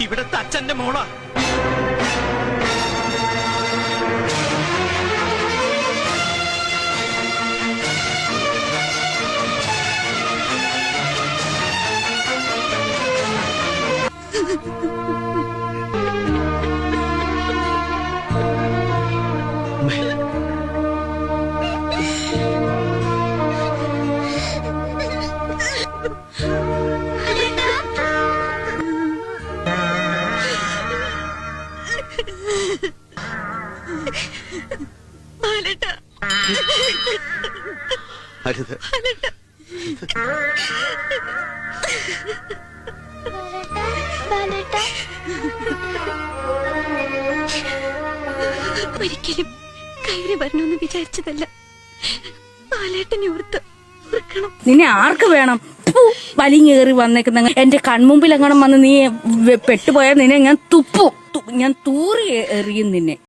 ഇവിടത്തെ അച്ഛന്റെ മോളാ. അരുത്. ഒരിക്കലും കയറി വരണമെന്ന് വിചാരിച്ചതല്ല. ബാലേട്ടനെ ഓർത്ത് നിന്നെ ആർക്ക് വേണം? വലിങ്ങേറി വന്നേക്കുന്ന എന്റെ കൺമുമ്പിൽ എങ്ങനെ വന്ന് നീ പെട്ടുപോയാൽ നിന്നെ ഞാൻ തുപ്പും. ഞാൻ തൂറി എറിയും നിന്നെ.